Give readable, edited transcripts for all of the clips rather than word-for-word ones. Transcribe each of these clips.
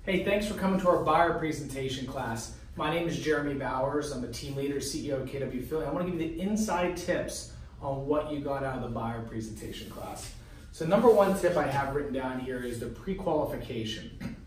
Hey, thanks for coming to our buyer presentation class. My name is Jeremy Bowers. I'm the team leader, CEO of KW Philly. I want to give you the inside tips on what you got out of the buyer presentation class. So number one tip I have written down here is the pre-qualification.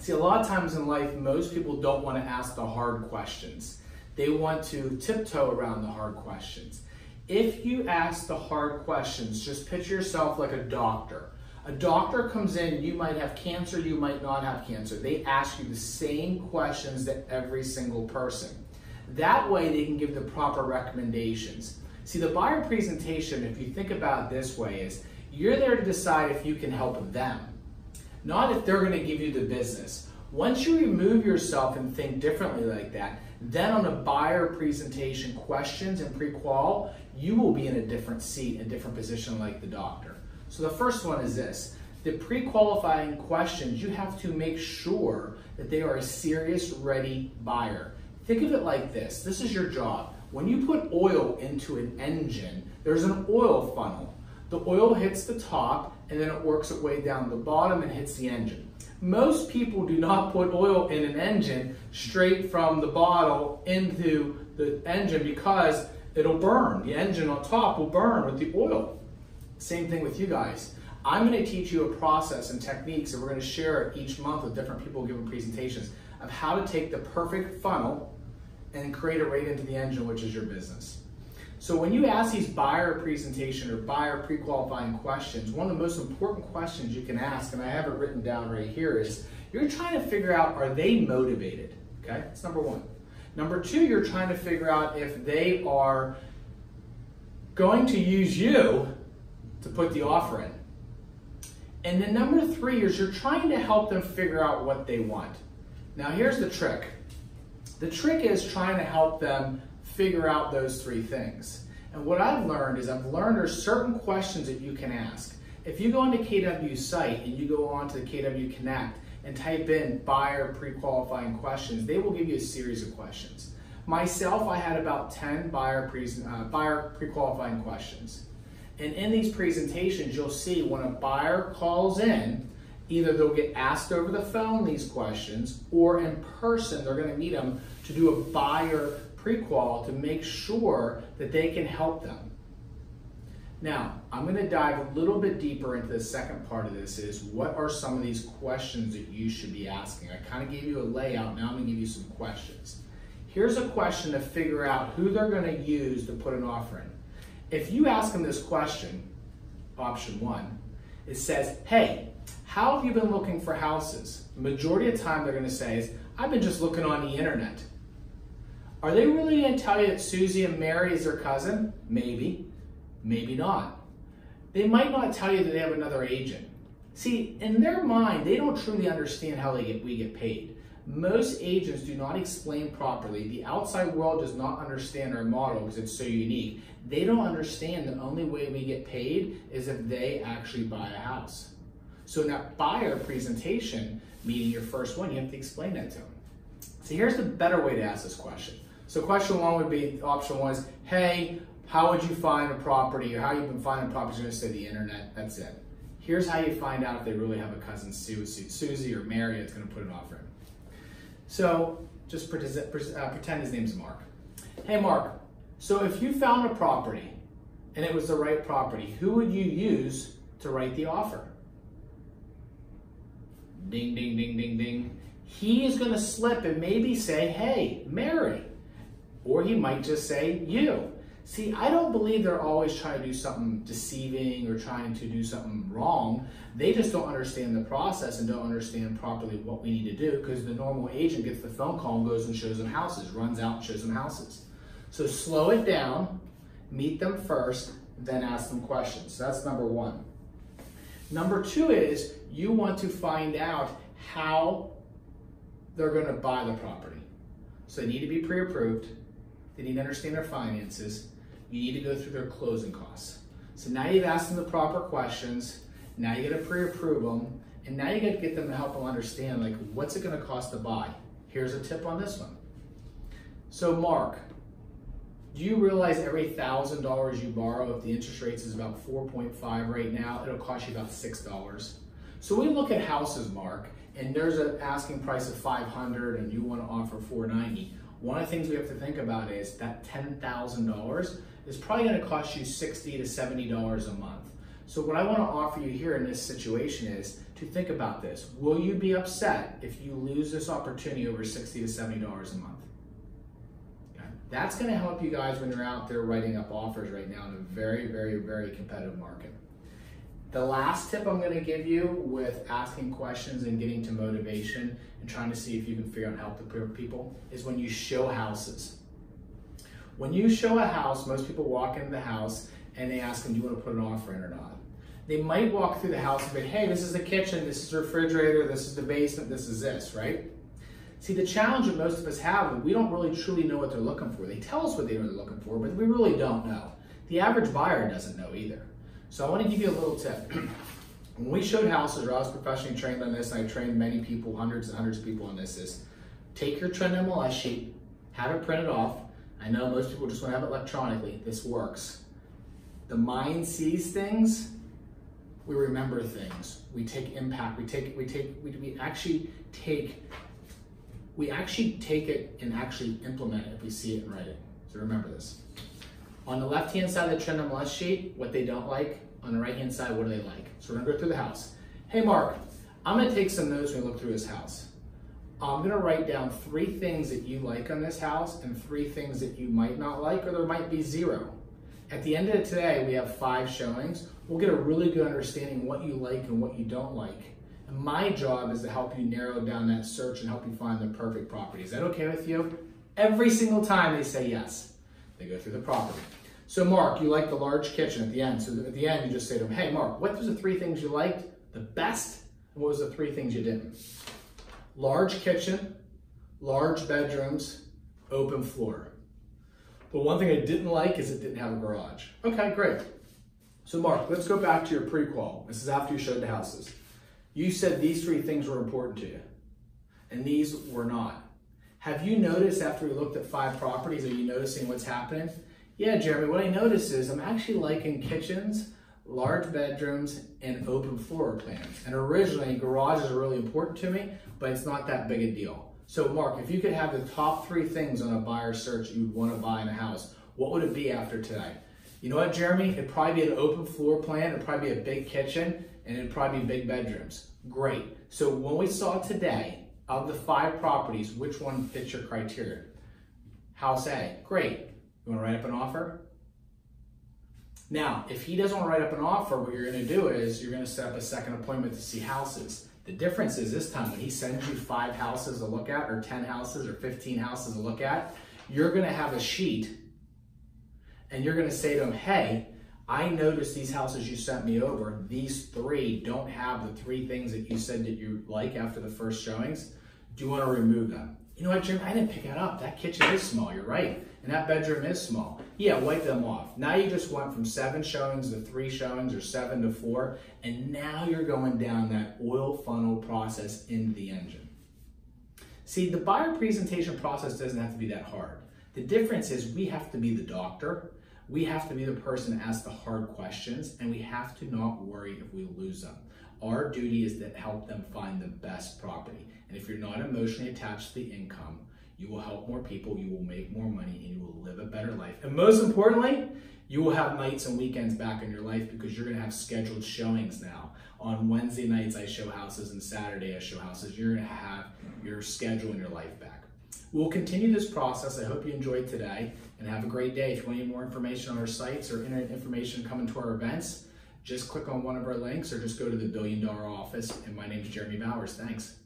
See, a lot of times in life, most people don't want to ask the hard questions. They want to tiptoe around the hard questions. If you ask the hard questions, just picture yourself like a doctor. A doctor comes in, you might have cancer, you might not have cancer. They ask you the same questions to every single person. That way they can give the proper recommendations. See, the buyer presentation, if you think about it this way, is you're there to decide if you can help them, not if they're going to give you the business. Once you remove yourself and think differently like that, then on the buyer presentation questions and pre-qual, you will be in a different seat, a different position like the doctor. So the first one is this. The pre-qualifying questions, you have to make sure that they are a serious, ready buyer. Think of it like this. This is your job. When you put oil into an engine, there's an oil funnel. The oil hits the top and then it works its way down the bottom and hits the engine. Most people do not put oil in an engine straight from the bottle into the engine because it'll burn. The engine on top will burn with the oil. Same thing with you guys. I'm going to teach you a process and techniques that we're going to share each month with different people giving presentations of how to take the perfect funnel and create it right into the engine, which is your business. So when you ask these buyer presentation or buyer pre-qualifying questions, one of the most important questions you can ask, and I have it written down right here, is you're trying to figure out, are they motivated? Okay, that's number one. Number two, you're trying to figure out if they are going to use you to put the offer in. And then number three is you're trying to help them figure out what they want. Now here's the trick. The trick is trying to help them figure out those three things. And what I've learned is there's certain questions that you can ask. If you go onto KW's site and you go on to the KW Connect and type in buyer pre-qualifying questions, they will give you a series of questions. Myself, I had about 10 buyer pre-qualifying questions. And in these presentations, you'll see when a buyer calls in, either they'll get asked over the phone these questions, or in person, they're going to meet them to do a buyer pre-qual to make sure that they can help them. Now, I'm going to dive a little bit deeper into the second part of this is what are some of these questions that you should be asking. I kind of gave you a layout, now I'm going to give you some questions. Here's a question to figure out who they're going to use to put an offer in. If you ask them this question, option one, it says, hey, how have you been looking for houses? The majority of the time they're going to say is, I've been just looking on the internet. Are they really going to tell you that Susie and Mary is their cousin? Maybe, maybe not. They might not tell you that they have another agent. See, in their mind, they don't truly understand how we get paid. Most agents do not explain properly. The outside world does not understand our model because it's so unique. They don't understand the only way we get paid is if they actually buy a house. So in that buyer presentation, meeting your first one, you have to explain that to them. So here's the better way to ask this question. So question one would be, option one is, hey, how would you find a property, or how you've been finding properties? You're going to say the internet, that's it. Here's how you find out if they really have a cousin Susie or Mary that's going to put an offer in. So just pretend his name's Mark. Hey Mark, so if you found a property and it was the right property, who would you use to write the offer? Ding, ding, ding, ding, ding. He is going to slip and maybe say, hey, Mary. Or he might just say you. See, I don't believe they're always trying to do something deceiving or trying to do something wrong. They just don't understand the process and don't understand properly what we need to do because the normal agent gets the phone call and goes and shows them houses, runs out and shows them houses. So slow it down, meet them first, then ask them questions. So that's number one. Number two is you want to find out how they're going to buy the property. So they need to be pre-approved. They need to understand their finances. You need to go through their closing costs. So now you've asked them the proper questions. Now you got to pre-approve them. And now you got to get them to help them understand, like, what's it going to cost to buy? Here's a tip on this one. So Mark, do you realize every $1,000 you borrow, if the interest rate is about 4.5 right now, it'll cost you about $6? So we look at houses, Mark, and there's an asking price of $500 and you want to offer $490, one of the things we have to think about is that $10,000 is probably going to cost you $60 to $70 a month. So what I want to offer you here in this situation is to think about this. Will you be upset if you lose this opportunity over $60 to $70 a month? Okay. That's going to help you guys when you're out there writing up offers right now in a very, very, very competitive market. The last tip I'm going to give you with asking questions and getting to motivation and trying to see if you can figure out how to help people is when you show houses. When you show a house, most people walk into the house and they ask them, do you want to put an offer in or not? They might walk through the house and be, hey, this is the kitchen, this is the refrigerator, this is the basement, this is this, right? See, the challenge that most of us have is we don't really truly know what they're looking for. They tell us what they're looking for, but we really don't know. The average buyer doesn't know either. So I want to give you a little tip. When we showed houses, or I was professionally trained on this, and I trained many people, hundreds and hundreds of people on this, is take your trend MLS sheet, have it printed off. I know most people just want to have it electronically. This works. The mind sees things, we remember things. We take impact, we actually take it and actually implement it if we see it in writing. So remember this. On the left-hand side of the trend MLS sheet, what they don't like. On the right-hand side, what do they like? So we're gonna go through the house. Hey, Mark, I'm gonna take some notes when we look through this house. I'm gonna write down 3 things that you like on this house and 3 things that you might not like, or there might be 0. At the end of today, we have 5 showings. We'll get a really good understanding of what you like and what you don't like. And my job is to help you narrow down that search and help you find the perfect property. Is that okay with you? Every single time they say yes, they go through the property. So Mark, you like the large kitchen at the end. So at the end, you just say to them, hey Mark, what was the 3 things you liked the best? And what was the 3 things you didn't? Large kitchen, large bedrooms, open floor. The one thing I didn't like is it didn't have a garage. Okay, great. So Mark, let's go back to your pre-qual. This is after you showed the houses. You said these 3 things were important to you, and these were not. Have you noticed after we looked at 5 properties, are you noticing what's happening? Yeah, Jeremy, what I noticed is I'm actually liking kitchens, large bedrooms, and open floor plans. And originally, garages are really important to me, but it's not that big a deal. So Mark, if you could have the top 3 things on a buyer search you would want to buy in a house, what would it be after today? You know what, Jeremy? It'd probably be an open floor plan, it'd probably be a big kitchen, and it'd probably be big bedrooms. Great. So when we saw today, of the 5 properties, which one fits your criteria? House A, great. You want to write up an offer? Now, if he doesn't want to write up an offer, what you're going to do is you're going to set up a second appointment to see houses. The difference is this time when he sends you 5 houses to look at, or 10 houses, or 15 houses to look at, you're going to have a sheet and you're going to say to him, hey, I noticed these houses you sent me over, these 3 don't have the 3 things that you said that you like after the first showings. Do you want to remove them? You know what, Jim, I didn't pick that up. That kitchen is small, you're right. And that bedroom is small. Yeah, wipe them off. Now you just went from 7 showings to 3 showings, or 7 to 4, and now you're going down that oil funnel process into the engine. See, the buyer presentation process doesn't have to be that hard. The difference is we have to be the doctor, we have to be the person to ask the hard questions, and we have to not worry if we lose them. Our duty is to help them find the best property. And if you're not emotionally attached to the income, you will help more people, you will make more money, and you will live a better life. And most importantly, you will have nights and weekends back in your life because you're gonna have scheduled showings now. On Wednesday nights, I show houses, and Saturday I show houses. You're gonna have your schedule and your life back. We'll continue this process. I hope you enjoyed today, and have a great day. If you want any more information on our sites or internet information coming to our events, just click on one of our links or just go to the $1 Billion Office. And my name is Jeremy Bowers. Thanks.